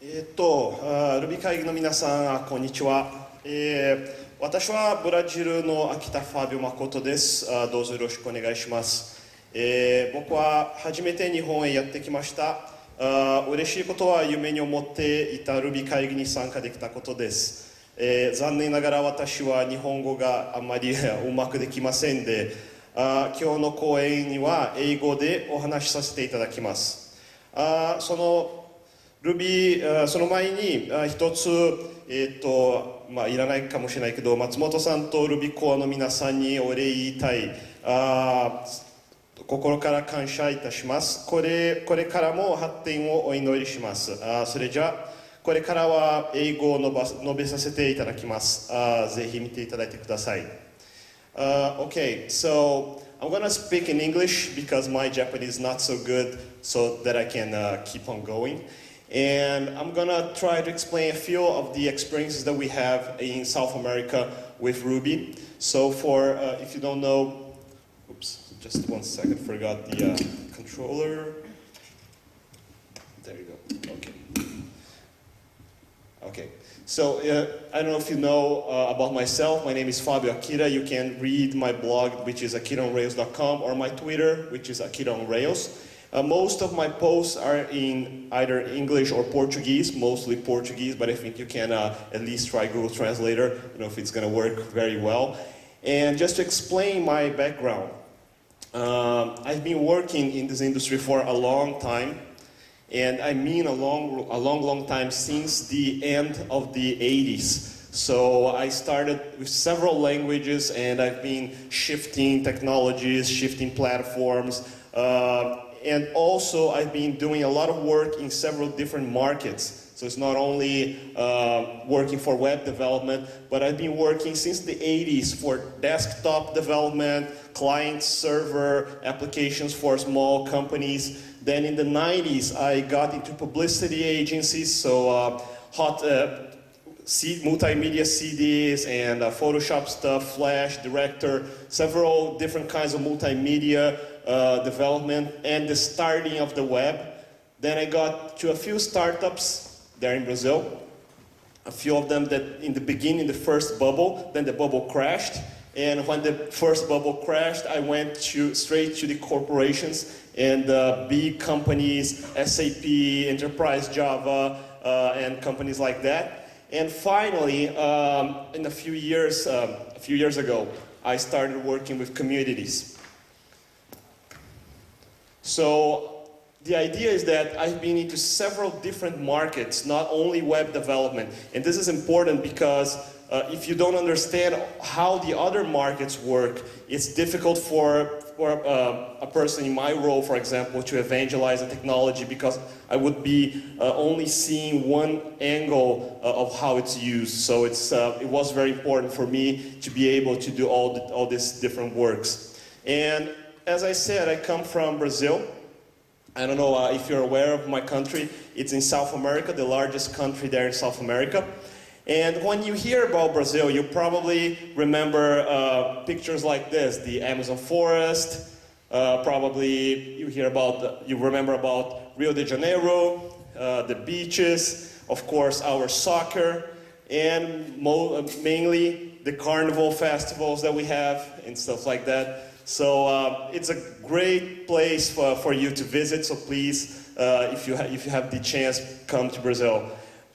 RubyKaigi の皆さん、こんにちは。私はブラジルの秋田ファビオ誠です。どうぞよろしくお願いします。僕は初めて日本へやってきました。嬉しいことは夢に思っていた RubyKaigi に参加できたことです。残念ながら私は日本語があまりうまくできませんで、今日の講演には英語でお話しさせていただきます。その前に一つ、いらないかもしれないけど、松本さんと Ruby コアの皆さんにお礼言いたい。心から感謝いたします。これからも発展をお祈りします。それじゃあ、これからは英語を述べさせていただきます。ぜひ見ていただいてください。Okay, so I'm gonna speak in English because my Japanese is not so good, so that I can keep on going. And I'm gonna try to explain a few of the experiences that we have in South America with Ruby. So if you don't know, oops, just one second, forgot the controller. There you go, okay. Okay, so I don't know if you know about myself. My name is Fabio Akita. You can read my blog, which is akitaonrails.com, or my Twitter, which is akitaonrails. Most of my posts are in either English or Portuguese, mostly Portuguese, but I think you can at least try Google Translator. I don't know if it's going to work very well. And just to explain my background, I've been working in this industry for a long time, and I mean a long time, since the end of the 80s. So I started with several languages, and I've been shifting technologies, shifting platforms, and also I've been doing a lot of work in several different markets. So it's not only working for web development, but I've been working since the 80s for desktop development, client-server applications for small companies. Then in the 90s, I got into publicity agencies, so multimedia CDs and Photoshop stuff, Flash, Director, several different kinds of multimedia development, and the starting of the web. Then I got to a few startups there in Brazil, a few of them that in the beginning, the first bubble, then the bubble crashed. And when the first bubble crashed, I went straight to the corporations and big companies, SAP, Enterprise Java, and companies like that. And finally, in a few years ago, I started working with communities. So the idea is that I've been into several different markets, not only web development. And this is important because if you don't understand how the other markets work, it's difficult for a person in my role, for example, to evangelize a technology, because I would be only seeing one angle of how it's used. So it was very important for me to be able to do all these different works. And as I said, I come from Brazil. I don't know if you're aware of my country. It's in South America, the largest country there in South America. And when you hear about Brazil, you probably remember pictures like this: the Amazon forest. Probably you remember about Rio de Janeiro, the beaches, of course our soccer, and mainly the carnival festivals that we have and stuff like that. So it's a great place for you to visit. So please, if you have the chance, come to Brazil.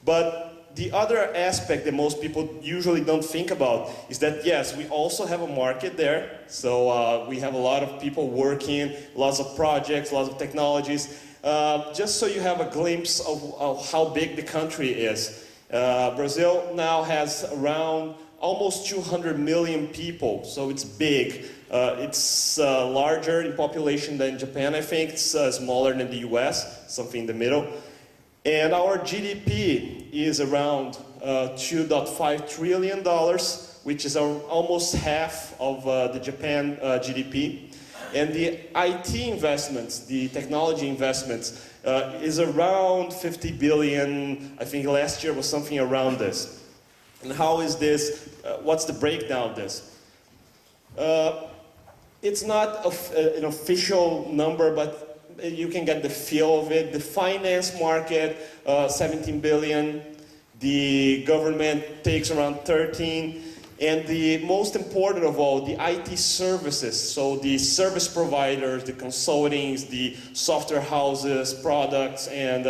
But the other aspect that most people usually don't think about is that, yes, we also have a market there. So we have a lot of people working, lots of projects, lots of technologies. Just so you have a glimpse of how big the country is. Brazil now has around almost 200 million people, so it's big. It's larger in population than Japan, I think. It's smaller than the US, something in the middle. And our GDP is around $2.5 trillion, which is almost half of the Japan GDP. And the IT investments, the technology investments, is around 50 billion. I think last year was something around this. And how is this? What's the breakdown of this? It's not an official number, but you can get the feel of it. The finance market, 17 billion. The government takes around 13. And the most important of all, the IT services. So the service providers, the consultings, the software houses, products, and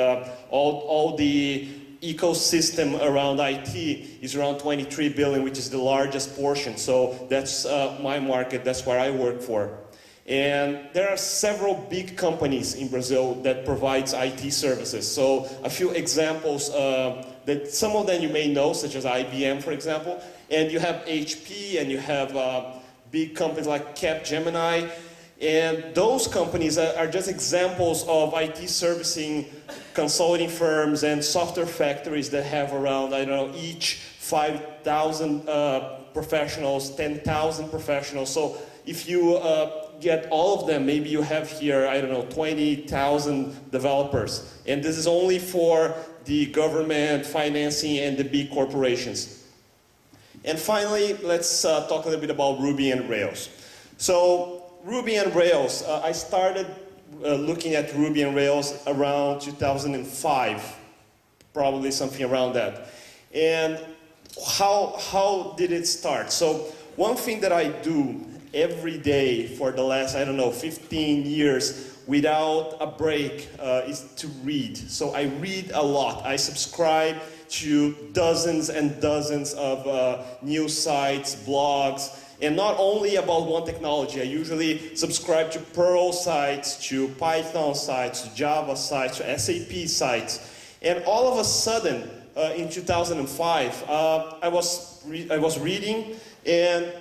all the ecosystem around IT is around 23 billion, which is the largest portion. So that's my market, that's where I work for. And there are several big companies in Brazil that provides IT services. So a few examples that some of them you may know, such as IBM, for example. And you have HP, and you have big companies like Capgemini. And those companies are just examples of IT servicing consulting firms and software factories that have around, I don't know, each 5,000 professionals, 10,000 professionals. So if you get all of them, maybe you have here, I don't know, 20,000 developers. And this is only for the government, financing, and the big corporations. And finally, let's talk a little bit about Ruby and Rails. So Ruby and Rails, I started looking at Ruby and Rails around 2005, probably something around that. And how did it start? So one thing that I do every day for the last, I don't know, 15 years without a break is to read. So I read a lot. I subscribe to dozens and dozens of news sites, blogs, and not only about one technology. I usually subscribe to Perl sites, to Python sites, to Java sites, to SAP sites. And all of a sudden, in 2005, I was reading, and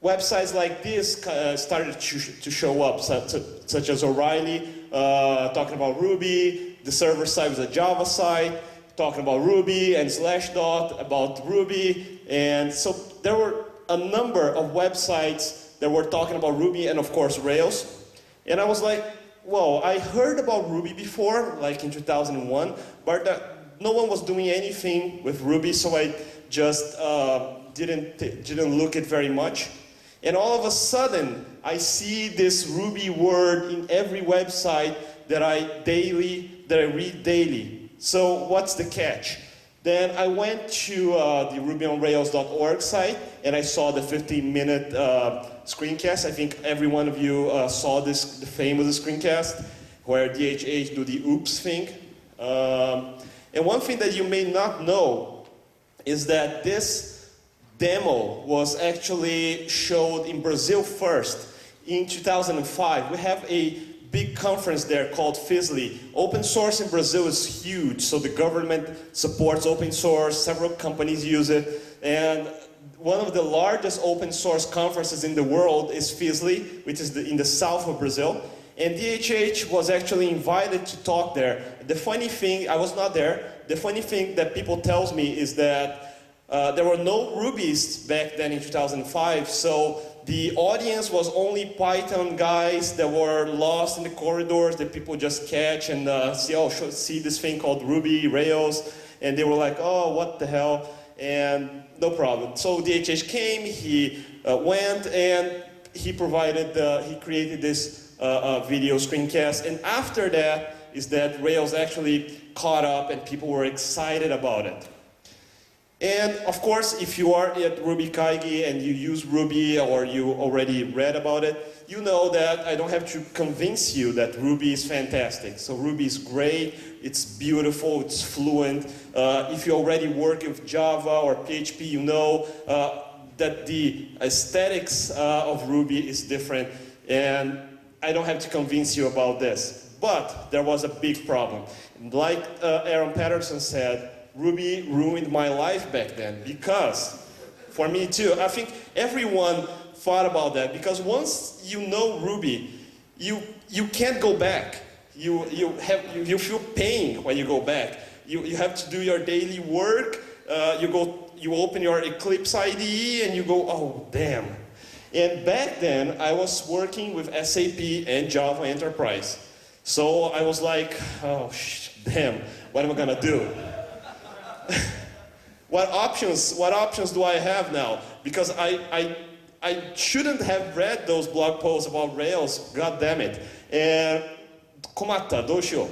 websites like this started to show up, such as O'Reilly, talking about Ruby. The server side was a Java site, talking about Ruby, and Slashdot about Ruby. And so there were a number of websites that were talking about Ruby and, of course, Rails. And I was like, well, I heard about Ruby before, like in 2001, but no one was doing anything with Ruby, so I just didn't look it very much. And all of a sudden, I see this Ruby word in every website that I read daily. So what's the catch? Then I went to the RubyOnRails.org site, and I saw the 15-minute screencast. I think every one of you saw the famous screencast where DHH do the oops thing. And one thing that you may not know is that this demo was actually showed in Brazil first in 2005. We have a big conference there called Fizzly. Open source in Brazil is huge, so the government supports open source, several companies use it, and one of the largest open source conferences in the world is Fizzly, which is in the south of Brazil, and DHH was actually invited to talk there. The funny thing, I was not there, the funny thing that people tells me is that there were no Rubies back then in 2005, so the audience was only Python guys that were lost in the corridors that people just catch and see this thing called Ruby, Rails, and they were like, oh, what the hell, and no problem. So DHH came, he went, and he created this video screencast, and after that is that Rails actually caught up and people were excited about it. And of course, if you are at RubyKaigi and you use Ruby or you already read about it, you know that I don't have to convince you that Ruby is fantastic. So Ruby is great, it's beautiful, it's fluent. If you already work with Java or PHP, you know that the aesthetics of Ruby is different. And I don't have to convince you about this. But there was a big problem. Like Aaron Patterson said, Ruby ruined my life back then, because, for me too, I think everyone thought about that, because once you know Ruby, you can't go back. You feel pain when you go back. You have to do your daily work, you open your Eclipse IDE and you go, oh damn. And back then, I was working with SAP and Java Enterprise. So I was like, oh damn, what am I gonna do? What options do I have now? Because I shouldn't have read those blog posts about Rails, god damn it. And komata, doshio.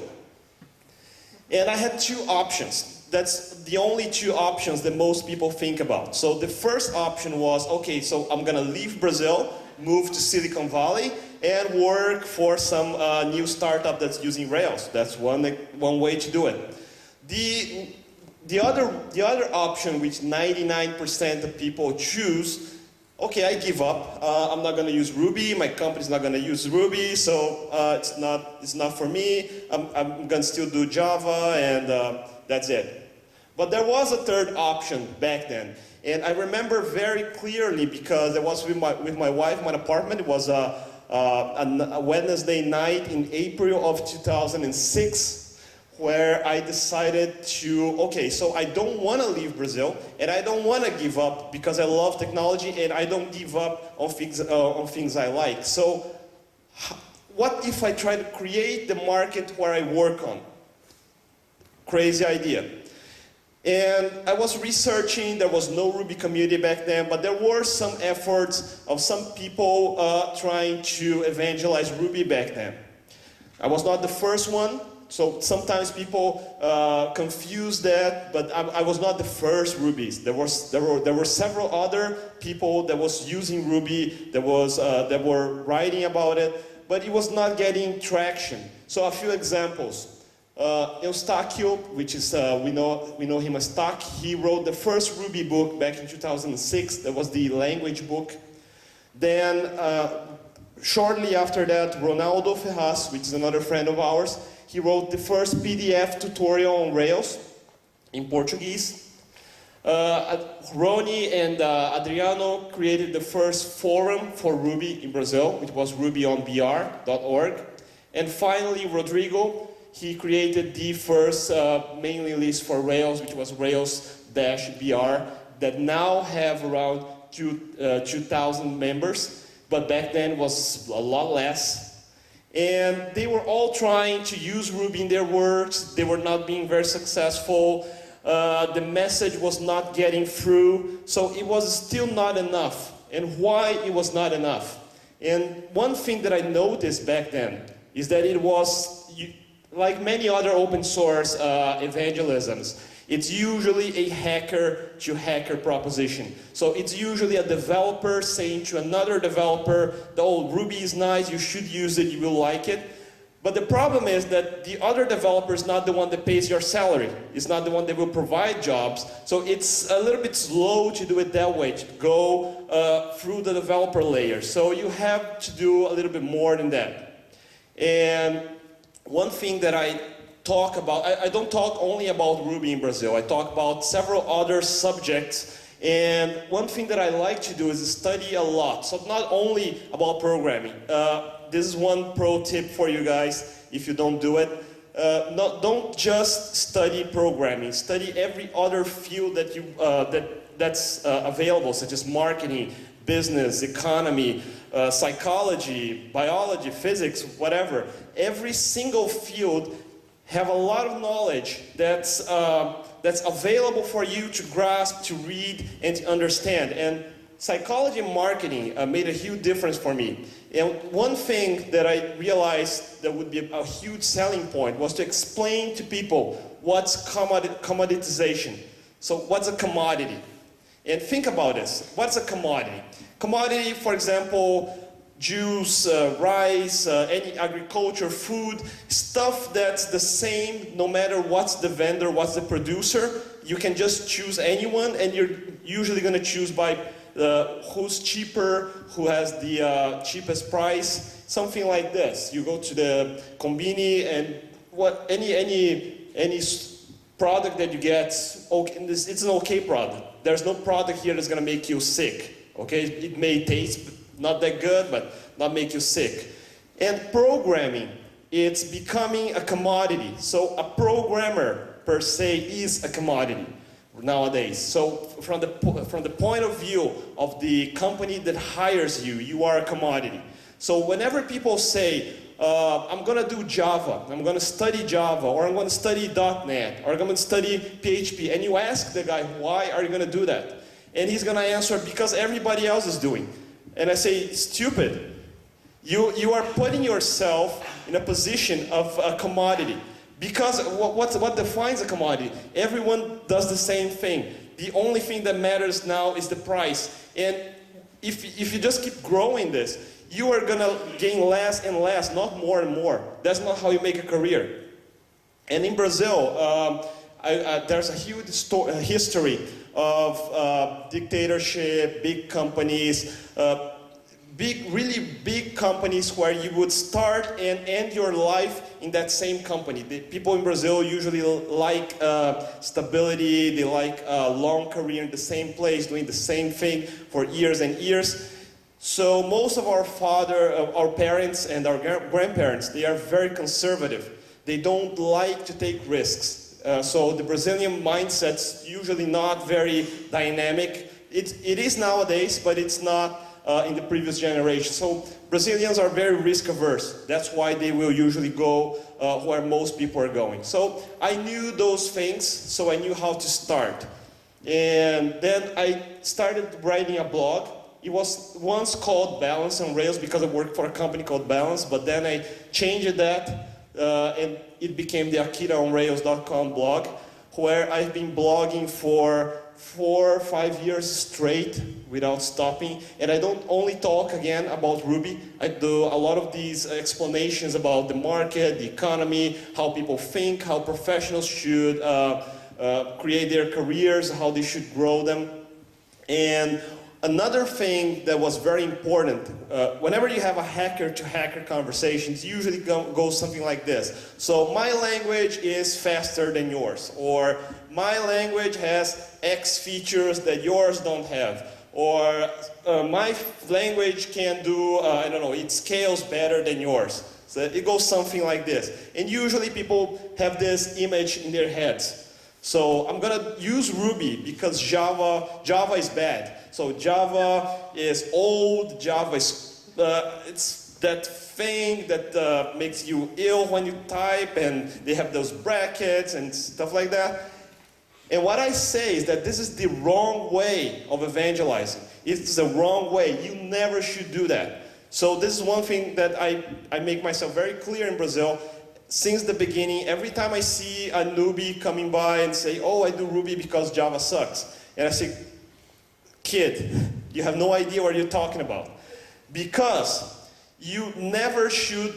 And I had two options. That's the only two options that most people think about. So the first option was, okay, so I'm gonna leave Brazil, move to Silicon Valley, and work for some new startup that's using Rails. That's one way to do it. The other option, which 99% of people choose, okay, I give up. I'm not going to use Ruby. My company's not going to use Ruby, so it's not for me. I'm going to still do Java, and that's it. But there was a third option back then, and I remember very clearly because I was with my wife in my apartment. It was a Wednesday night in April of 2006. Where I decided to, okay, so I don't want to leave Brazil, and I don't want to give up because I love technology, and I don't give up on things I like. So what if I try to create the market where I work on? Crazy idea. And I was researching, there was no Ruby community back then, but there were some efforts of some people trying to evangelize Ruby back then. I was not the first one. So sometimes people confuse that, but I was not the first Rubies. There were several other people that was using Ruby, that were writing about it, but it was not getting traction. So a few examples. Eustáquio, which is we know him as Stack. He wrote the first Ruby book back in 2006. That was the language book. Then shortly after that, Ronaldo Ferraz, which is another friend of ours. He wrote the first PDF tutorial on Rails in Portuguese. Rony and Adriano created the first forum for Ruby in Brazil, which was rubyonbr.org. And finally, Rodrigo, he created the first mailing list for Rails, which was Rails-BR, that now have around 2,000 members, but back then was a lot less. And they were all trying to use Ruby in their works. They were not being very successful. The message was not getting through. So it was still not enough. And why it was not enough? And one thing that I noticed back then is that it was, like many other open source evangelisms, it's usually a hacker-to-hacker proposition. So it's usually a developer saying to another developer, oh, Ruby is nice, you should use it, you will like it. But the problem is that the other developer is not the one that pays your salary. It's not the one that will provide jobs. So it's a little bit slow to do it that way, to go through the developer layer. So you have to do a little bit more than that. And one thing that I talk about, I don't talk only about Ruby in Brazil, I talk about several other subjects, and one thing that I like to do is study a lot, so not only about programming. This is one pro tip for you guys, if you don't do it. Don't just study programming, study every other field that that's available, such as marketing, business, economy, psychology, biology, physics, whatever. Every single field have a lot of knowledge that's available for you to grasp, to read, and to understand. And psychology and marketing made a huge difference for me. And one thing that I realized that would be a huge selling point was to explain to people what's commoditization. So what's a commodity? And think about this. What's a commodity? Commodity, for example, juice, rice, any agriculture, food, stuff that's the same no matter what's the vendor, what's the producer. You can just choose anyone, and you're usually going to choose by who's cheaper, who has the cheapest price, something like this. You go to the combini, and any product that you get, it's an okay product. There's no product here that's going to make you sick. Okay, it may taste not that good, but not make you sick. And programming, it's becoming a commodity. So a programmer per se is a commodity nowadays. So from the point of view of the company that hires you, you are a commodity. So whenever people say, I'm going to do Java, I'm going to study Java, or I'm going to study .NET, or I'm going to study PHP, and you ask the guy, why are you going to do that? And he's going to answer, because everybody else is doing. And I say, stupid. You are putting yourself in a position of a commodity. Because what defines a commodity? Everyone does the same thing. The only thing that matters now is the price. And if you just keep growing this, you are going to gain less and less, not more and more. That's not how you make a career. And in Brazil, there's a huge history of dictatorship, big companies, really big companies where you would start and end your life in that same company. The people in Brazil usually like stability, they like a long career in the same place, doing the same thing for years and years. So most of our parents and our grandparents, they are very conservative. They don't like to take risks. So the Brazilian mindset's usually not very dynamic. It is nowadays, but it's not in the previous generation. So Brazilians are very risk averse. That's why they will usually go where most people are going. So I knew those things, so I knew how to start. And then I started writing a blog. It was once called Balance on Rails because I worked for a company called Balance, but then I changed that and it became the AkitaOnRails.com blog, where I've been blogging for 4 or 5 years straight without stopping. And I don't only talk again about Ruby. I do a lot of these explanations about the market, the economy, how people think, how professionals should create their careers, how they should grow them. And another thing that was very important, whenever you have a hacker-to-hacker conversation, it usually goes something like this. So my language is faster than yours, or my language has X features that yours don't have, or my language can do, I don't know, it scales better than yours. So it goes something like this. And usually people have this image in their heads. So I'm gonna use Ruby because Java is bad. So Java is old, Java is, it's that thing that makes you ill when you type, and they have those brackets and stuff like that. And what I say is that this is the wrong way of evangelizing. It's the wrong way. You never should do that. So this is one thing that I make myself very clear in Brazil. Since the beginning, every time I see a newbie coming by and say, oh, I do Ruby because Java sucks. And I say, kid, you have no idea what you're talking about. Because you never should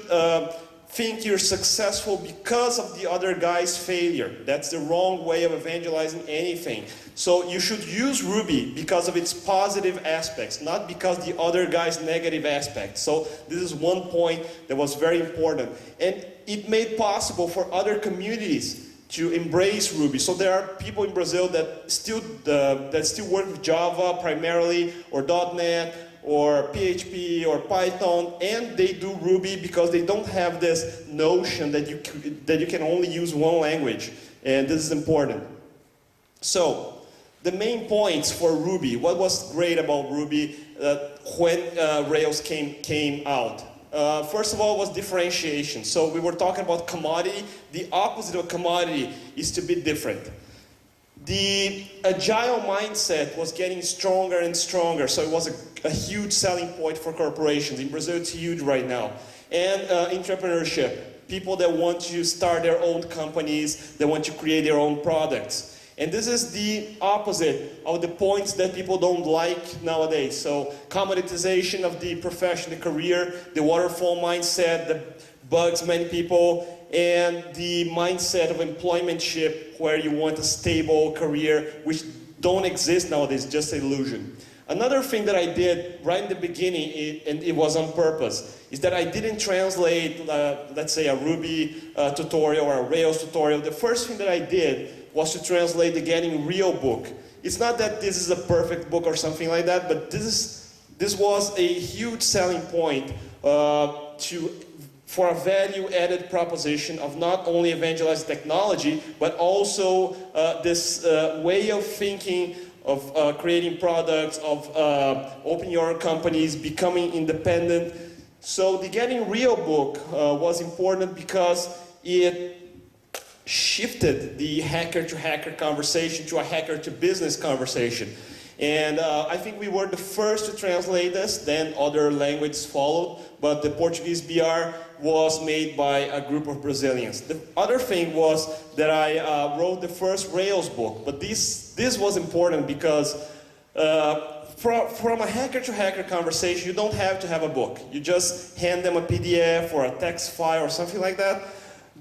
think you're successful because of the other guy's failure. That's the wrong way of evangelizing anything. So you should use Ruby because of its positive aspects, not because the other guy's negative aspects. So this is one point that was very important. And it made possible for other communities to embrace Ruby. So there are people in Brazil that still work with Java primarily, or .NET, or PHP, or Python, and they do Ruby because they don't have this notion that you can only use one language. And this is important. So the main points for Ruby, what was great about Ruby when Rails came out? First of all was differentiation. So we were talking about commodity. The opposite of commodity is to be different. The agile mindset was getting stronger and stronger, so it was a huge selling point for corporations. In Brazil, it's huge right now. And entrepreneurship, people that want to start their own companies, that want to create their own products. And this is the opposite of the points that people don't like nowadays. So commoditization of the profession, the career, the waterfall mindset that bugs many people, and the mindset of employmentship where you want a stable career, which don't exist nowadays, just an illusion. Another thing that I did right in the beginning, and it was on purpose, is that I didn't translate, let's say, a Ruby tutorial or a Rails tutorial. The first thing that I did was to translate the Getting Real book. It's not that this is a perfect book or something like that, but this was a huge selling point for a value-added proposition of not only evangelizing technology, but also this way of thinking of creating products, of opening your own companies, becoming independent. So the Getting Real book was important because it shifted the hacker-to-hacker conversation to a hacker-to-business conversation. And I think we were the first to translate this, then other languages followed, but the Portuguese BR was made by a group of Brazilians. The other thing was that I wrote the first Rails book, but this was important because from a hacker-to-hacker conversation, you don't have to have a book. You just hand them a PDF or a text file or something like that,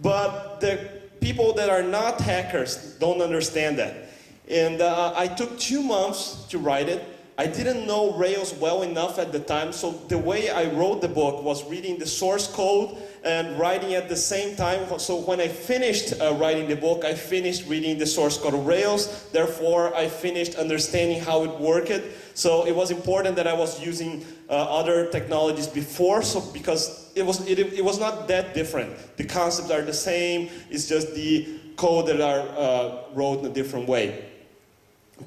but the people that are not hackers don't understand that. And I took 2 months to write it. I didn't know Rails well enough at the time, so the way I wrote the book was reading the source code and writing at the same time. So when I finished writing the book, I finished reading the source code of Rails. Therefore, I finished understanding how it worked. So it was important that I was using other technologies before, so because it was not that different. The concepts are the same. It's just the code that are wrote in a different way.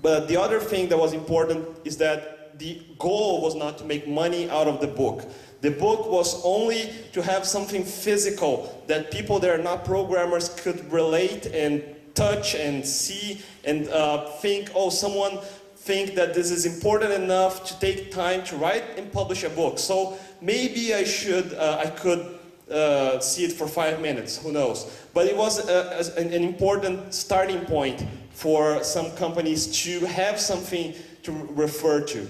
But the other thing that was important is that the goal was not to make money out of the book. The book was only to have something physical that people that are not programmers could relate and touch and see and think, oh, someone think that this is important enough to take time to write and publish a book. So maybe I could see it for 5 minutes, who knows. But it was an important starting point for some companies to have something to refer to.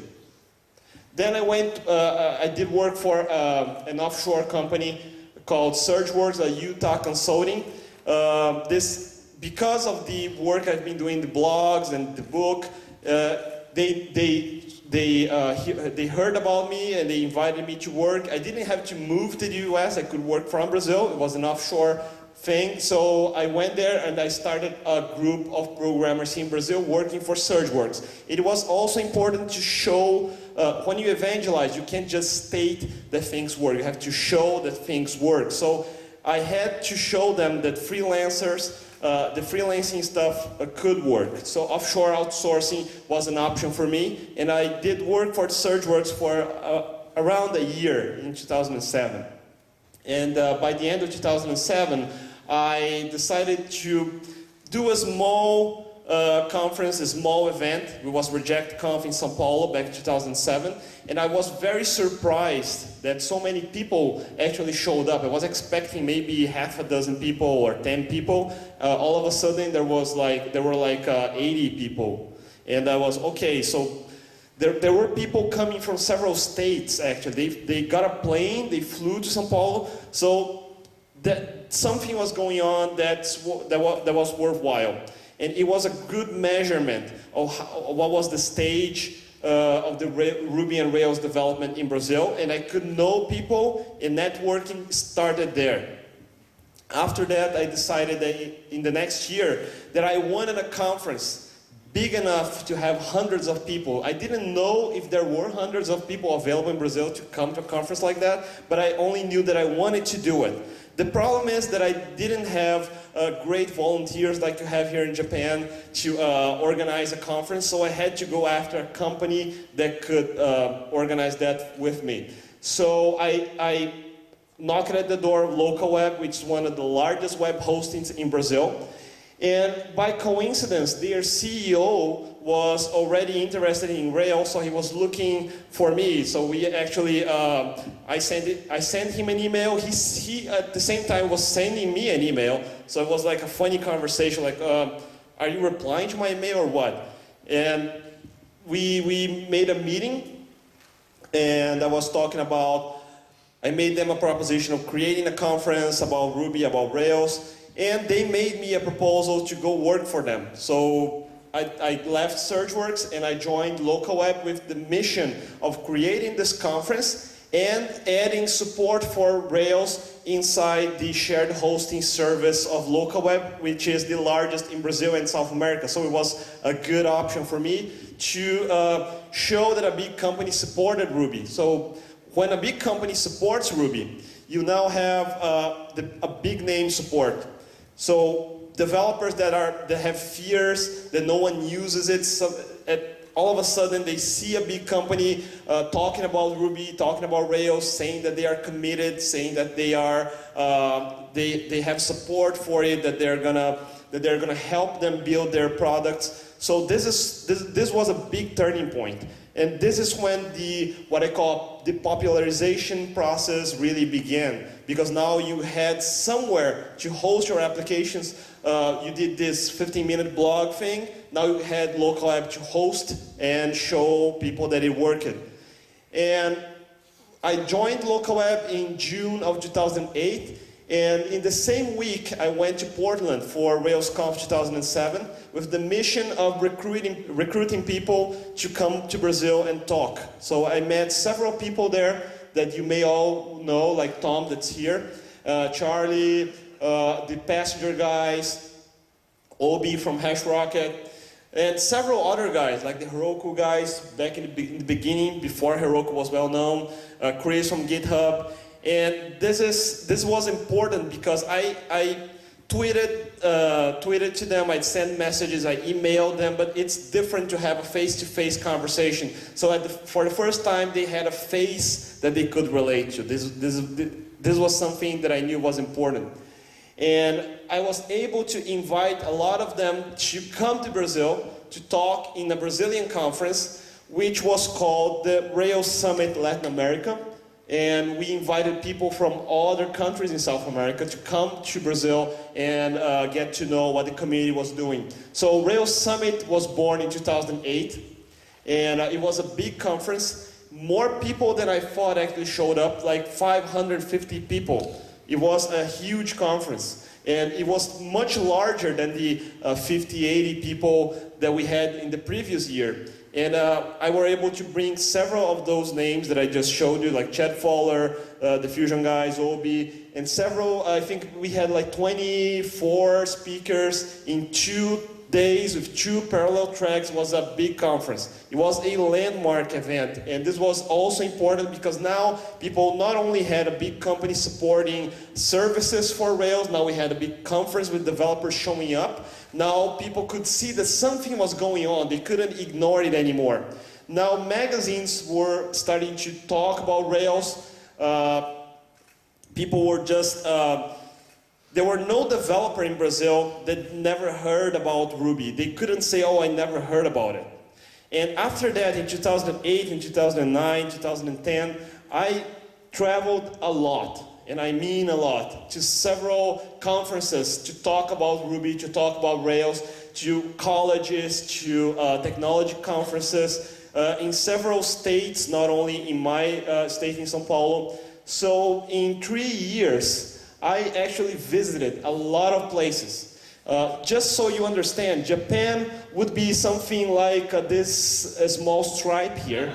Then I did work for an offshore company called SurgeWorks, a Utah consulting. Because of the work I've been doing, the blogs and the book, they heard about me and they invited me to work. I didn't have to move to the US, I could work from Brazil. It was an offshore thing. So I went there and I started a group of programmers in Brazil working for SurgeWorks. It was also important to show, when you evangelize, you can't just state that things work. You have to show that things work. So I had to show them that freelancers, the freelancing stuff could work. So offshore outsourcing was an option for me. And I did work for SurgeWorks for around a year in 2007. And by the end of 2007, I decided to do a small conference, a small event. It was RejectConf in São Paulo back in 2007. And I was very surprised that so many people actually showed up. I was expecting maybe half a dozen people or 10 people. All of a sudden there were like 80 people. And I was, okay, so there were people coming from several states actually. They got a plane, they flew to São Paulo. So that something was going on that was worthwhile. And it was a good measurement of what was the stage of the Ruby and Rails development in Brazil. And I could know people, and networking started there. After that, I decided that in the next year that I wanted a conference big enough to have hundreds of people. I didn't know if there were hundreds of people available in Brazil to come to a conference like that, but I only knew that I wanted to do it. The problem is that I didn't have great volunteers like you have here in Japan to organize a conference, so I had to go after a company that could organize that with me. So I knocked at the door of LocalWeb, which is one of the largest web hostings in Brazil. And by coincidence, their CEO was already interested in Rails, so he was looking for me. So we actually, I sent him an email. He at the same time was sending me an email. So it was like a funny conversation, like, are you replying to my email or what? And we made a meeting, and I was talking about, I made them a proposition of creating a conference about Ruby, about Rails. And they made me a proposal to go work for them. So I left SurgeWorks and I joined LocalWeb with the mission of creating this conference and adding support for Rails inside the shared hosting service of LocalWeb, which is the largest in Brazil and South America. So it was a good option for me to show that a big company supported Ruby. So when a big company supports Ruby, you now have a big name support. So developers that have fears that no one uses it, so all of a sudden they see a big company talking about Ruby, talking about Rails, saying that they are committed, saying that they they have support for it, that they're gonna help them build their products. So this was a big turning point. And this is when what I call the popularization process really began. Because now you had somewhere to host your applications. You did this 15-minute blog thing. Now you had local app to host and show people that it worked. And I joined local app in June of 2008. And in the same week, I went to Portland for RailsConf 2007 with the mission of recruiting people to come to Brazil and talk. So I met several people there that you may all know, like Tom that's here, Charlie, the passenger guys, Obi from HashRocket, and several other guys, like the Heroku guys back in the beginning, before Heroku was well known, Chris from GitHub. And this was important because I tweeted to them, I'd send messages, I emailed them, but it's different to have a face-to-face conversation. So for the first time, they had a face that they could relate to. This was something that I knew was important. And I was able to invite a lot of them to come to Brazil to talk in a Brazilian conference, which was called the Rails Summit Latin America. And we invited people from all other countries in South America to come to Brazil and get to know what the community was doing. So Rails Summit was born in 2008, and it was a big conference. More people than I thought actually showed up, like 550 people. It was a huge conference, and it was much larger than the 50, 80 people that we had in the previous year. And I were able to bring several of those names that I just showed you, like Chad Fowler, the Fusion guys, Obi, and several. I think we had like 24 speakers in 2 days with 2 parallel tracks. It was a big conference. It was a landmark event, and this was also important because now people not only had a big company supporting services for Rails, now we had a big conference with developers showing up. Now people could see that something was going on. They couldn't ignore it anymore. Now magazines were starting to talk about Rails. People were just, there were no developer in Brazil that never heard about Ruby. They couldn't say, oh, I never heard about it. And after that, in 2008, in 2009, 2010, I traveled a lot. And I mean a lot, to several conferences to talk about Ruby, to talk about Rails, to colleges, to technology conferences in several states, not only in my state in São Paulo. So in 3 years, I actually visited a lot of places. Just so you understand, Japan would be something like this small stripe here.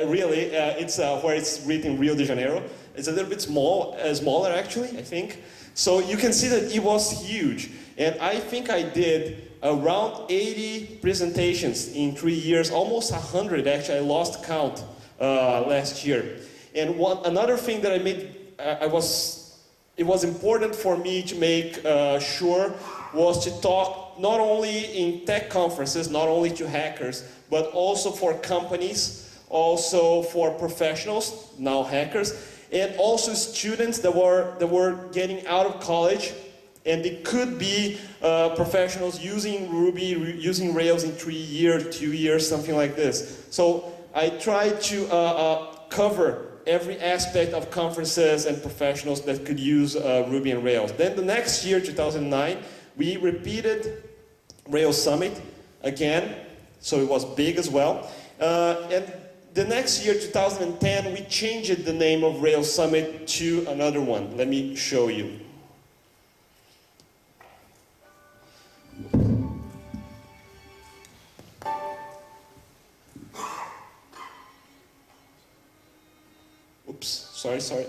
Really, it's where it's written Rio de Janeiro. It's a little bit smaller actually, I think. So you can see that it was huge. And I think I did around 80 presentations in 3 years, almost 100 actually. I lost count last year. And another thing that I made, it was important for me to make sure was to talk not only in tech conferences, not only to hackers, but also for companies, also for professionals, now hackers, and also students that were getting out of college, and they could be professionals using Ruby, using Rails in 3 years, 2 years, something like this. So I tried to cover every aspect of conferences and professionals that could use Ruby and Rails. Then the next year, 2009, we repeated Rails Summit again, so it was big as well. And the next year, 2010, we changed the name of Rails Summit to another one. Let me show you. Oops, sorry.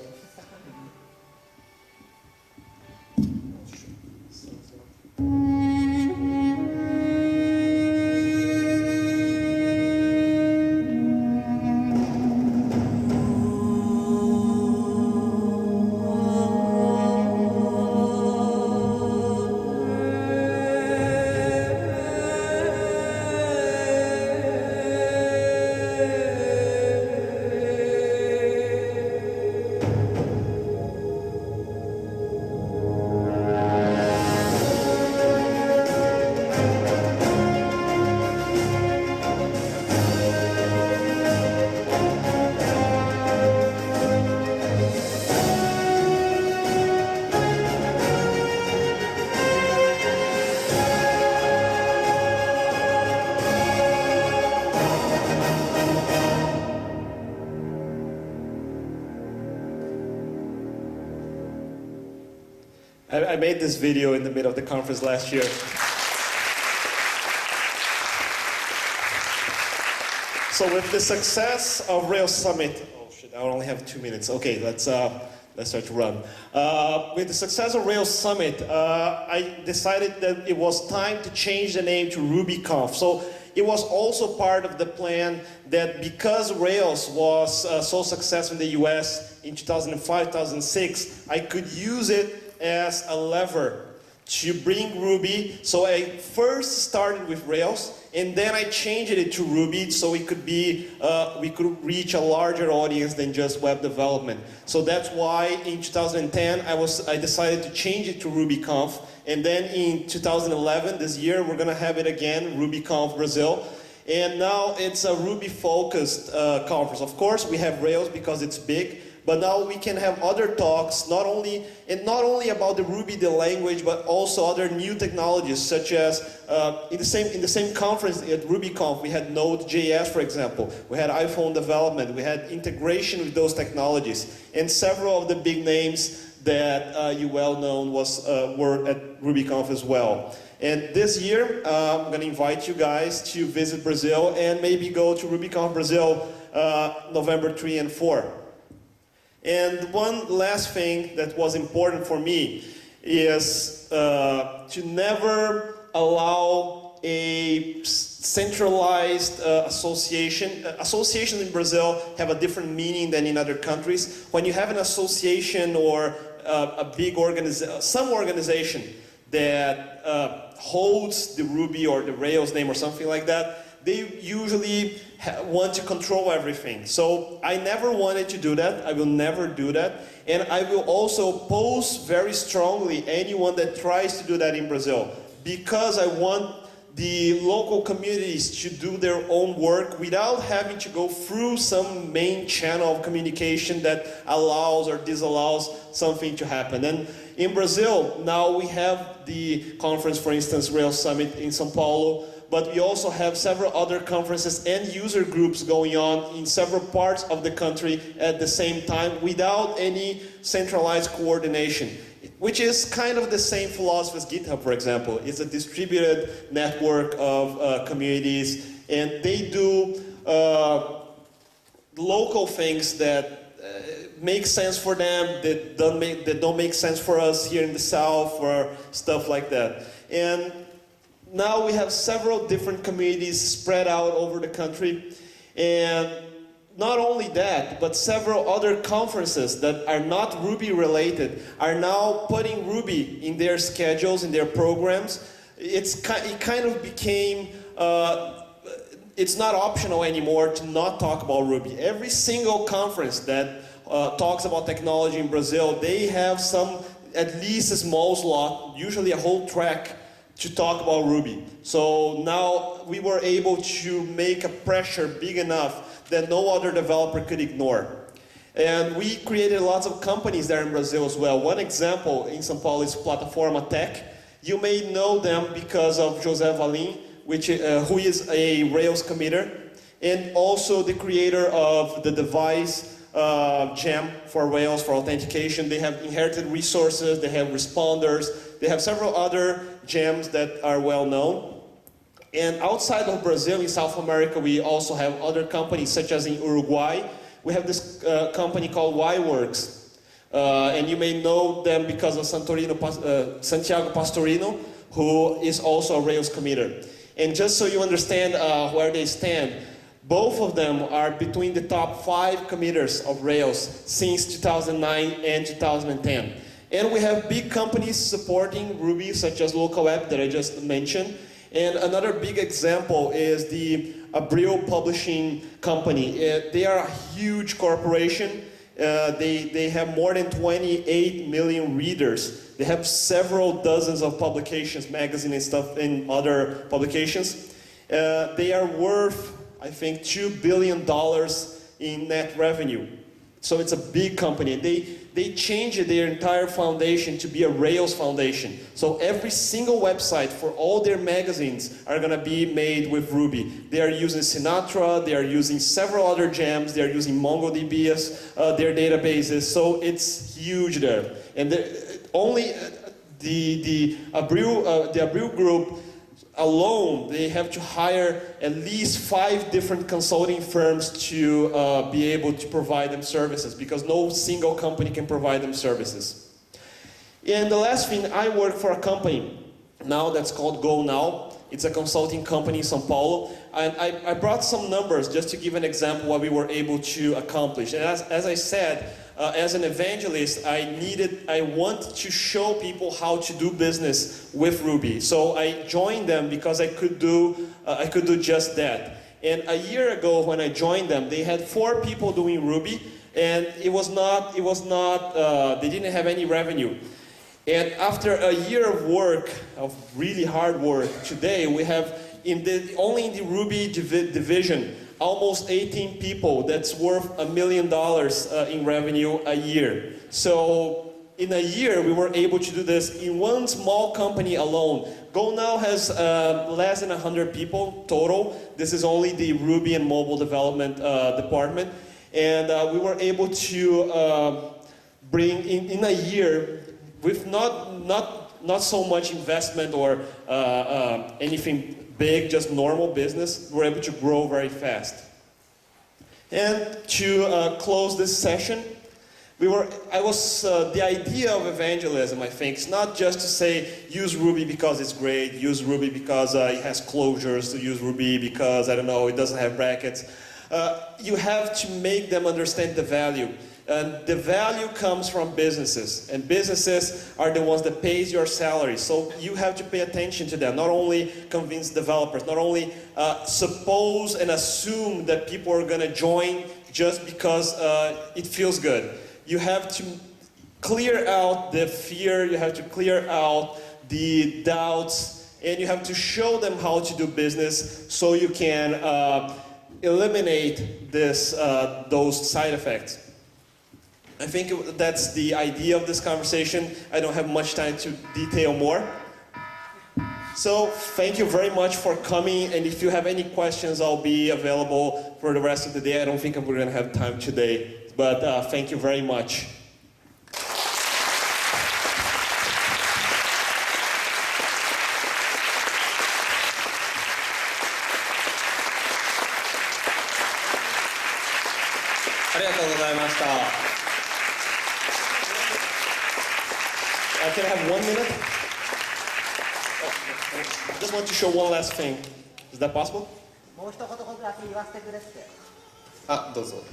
I made this video in the middle of the conference last year. So with the success of Rails Summit, oh shit, I only have 2 minutes. Okay, let's start to run. With the success of Rails Summit, I decided that it was time to change the name to RubyConf. So it was also part of the plan that because Rails was so successful in the US in 2005, 2006, I could use it as a lever to bring Ruby. So I first started with Rails, and then I changed it to Ruby so it could be, we could reach a larger audience than just web development. So that's why in 2010 I decided to change it to RubyConf, and then in 2011, this year, we're gonna have it again, RubyConf Brazil. And now it's a Ruby-focused conference. Of course, we have Rails because it's big, but now we can have other talks, not only about the Ruby, the language, but also other new technologies, such as in the same conference at RubyConf, we had Node.js, for example. We had iPhone development. We had integration with those technologies, and several of the big names that you well known were at RubyConf as well. And this year, I'm going to invite you guys to visit Brazil and maybe go to RubyConf Brazil November 3 and 4. And one last thing that was important for me is to never allow a centralized association. Associations in Brazil have a different meaning than in other countries. When you have an association or a big organization, some organization that holds the Ruby or the Rails name or something like that, they usually want to control everything. So I never wanted to do that. I will never do that. And I will also oppose very strongly anyone that tries to do that in Brazil, because I want the local communities to do their own work without having to go through some main channel of communication that allows or disallows something to happen. And in Brazil, now we have the conference, for instance, Rails Summit in São Paulo, but we also have several other conferences and user groups going on in several parts of the country at the same time without any centralized coordination, which is kind of the same philosophy as GitHub, for example. It's a distributed network of communities, and they do local things that make sense for them, that don't make sense for us here in the South, or stuff like that. And now we have several different communities spread out over the country, and not only that, but several other conferences that are not Ruby related are now putting Ruby in their schedules, in their programs. It kind of became, it's not optional anymore to not talk about Ruby. Every single conference that talks about technology in Brazil, they have at least a small slot, usually a whole track, to talk about Ruby. So now we were able to make a pressure big enough that no other developer could ignore. And we created lots of companies there in Brazil as well. One example in São Paulo is Plataforma Tech. You may know them because of José Valim, who is a Rails committer, and also the creator of the device gem for Rails for authentication. They have inherited resources, they have responders, they have several other gems that are well known. And outside of Brazil, in South America, we also have other companies, such as in Uruguay. We have this company called YWorks. And you may know them because of Santiago Pastorino, who is also a Rails committer. And just so you understand where they stand, both of them are between the top 5 committers of Rails since 2009 and 2010. And we have big companies supporting Ruby, such as LocalWeb that I just mentioned. And another big example is the Abril Publishing Company. They are a huge corporation. They have more than 28 million readers. They have several dozens of publications, magazines and stuff, and other publications. They are worth, I think, $2 billion in net revenue. So it's a big company. They changed their entire foundation to be a Rails foundation. So every single website for all their magazines are going to be made with Ruby. They are using Sinatra, they are using several other gems, they are using MongoDB as their databases. So it's huge there. And the Abril group alone, they have to hire at least 5 different consulting firms to be able to provide them services, because no single company can provide them services. And the last thing, I work for a company now that's called Gonow. It's a consulting company in São Paulo. And I brought some numbers just to give an example what we were able to accomplish. And as I said, as an evangelist, I want to show people how to do business with Ruby. So I joined them because I could do just that. And a year ago when I joined them, they had 4 people doing Ruby, and they didn't have any revenue. And after a year of work, of really hard work, today we have only in the Ruby division almost 18 people that's worth $1 million in revenue a year. So in a year we were able to do this in one small company alone. Gonow has less than 100 people total. This is only the Ruby and mobile development department. And we were able to bring in a year, with not so much investment or anything big, just normal business, we're able to grow very fast. And to close this session, the idea of evangelism, I think, is not just to say, use Ruby because it's great, use Ruby because it has closures, to use Ruby because, I don't know, it doesn't have brackets. You have to make them understand the value. And the value comes from businesses, and businesses are the ones that pays your salary. So you have to pay attention to them, not only convince developers, not only suppose and assume that people are going to join just because it feels good. You have to clear out the fear, you have to clear out the doubts, and you have to show them how to do business so you can eliminate those side effects. I think that's the idea of this conversation. I don't have much time to detail more. So thank you very much for coming, and if you have any questions, I'll be available for the rest of the day. I don't think we're going to have time today, but thank you very much. Can I have 1 minute? I just want to show one last thing. Is that possible? もう一言だけ言わせてくれって。あ、どうぞ。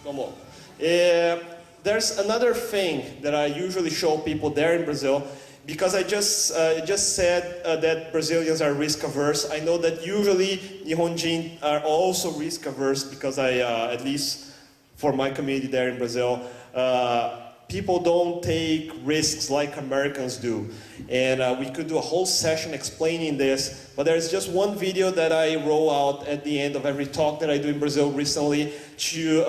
どうも。There's another thing that I usually show people there in Brazil, because I just said that Brazilians are risk averse. I know that usually Nihonjin are also risk averse, because at least for my community there in Brazil, people don't take risks like Americans do. And we could do a whole session explaining this, but there's just one video that I roll out at the end of every talk that I do in Brazil recently to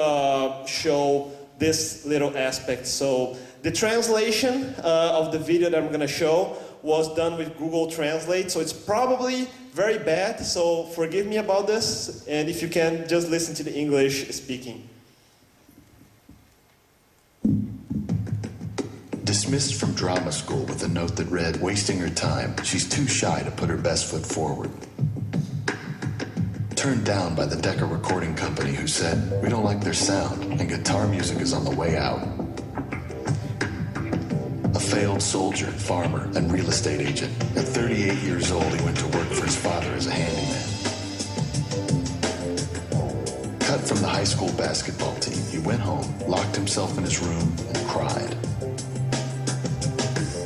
show this little aspect. So the translation of the video that I'm going to show was done with Google Translate, so it's probably very bad, so forgive me about this, and if you can, just listen to the English speaking. Dismissed from drama school with a note that read, wasting her time, she's too shy to put her best foot forward. Turned down by the Decca recording company, who said, we don't like their sound and guitar music is on the way out. A failed soldier, farmer, and real estate agent. At 38 years old, he went to work for his father as a handyman. Cut from the high school basketball team, he went home, locked himself in his room, and cried.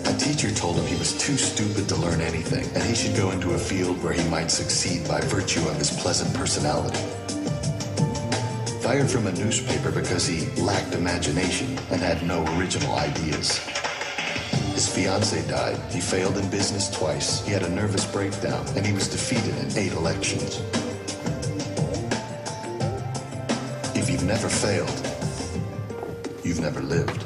A teacher told him he was too stupid to learn anything, and he should go into a field where he might succeed by virtue of his pleasant personality. Fired from a newspaper because he lacked imagination and had no original ideas. His fiancée died, he failed in business twice, he had a nervous breakdown, and he was defeated in 8 elections. If you've never failed, you've never lived.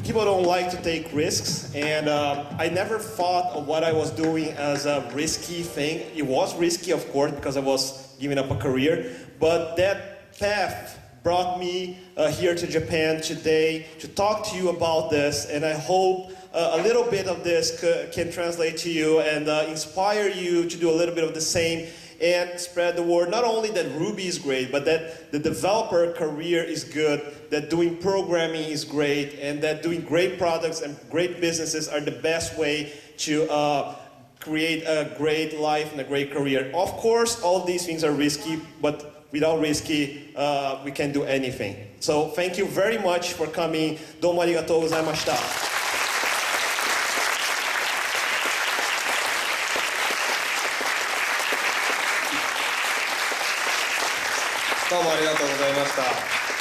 people don't like to take risks, and I never thought of what I was doing as a risky thing. It was risky, of course, because I was giving up a career, but that path brought me here to Japan today to talk to you about this, and I hope a little bit of this can translate to you and inspire you to do a little bit of the same and spread the word, not only that Ruby is great, but that the developer career is good, that doing programming is great, and that doing great products and great businesses are the best way to create a great life and a great career. Of course, all of these things are risky, but without risky, we can do anything. So thank you very much for coming. Domo arigatou gozaimashita. どうもありがとうございました。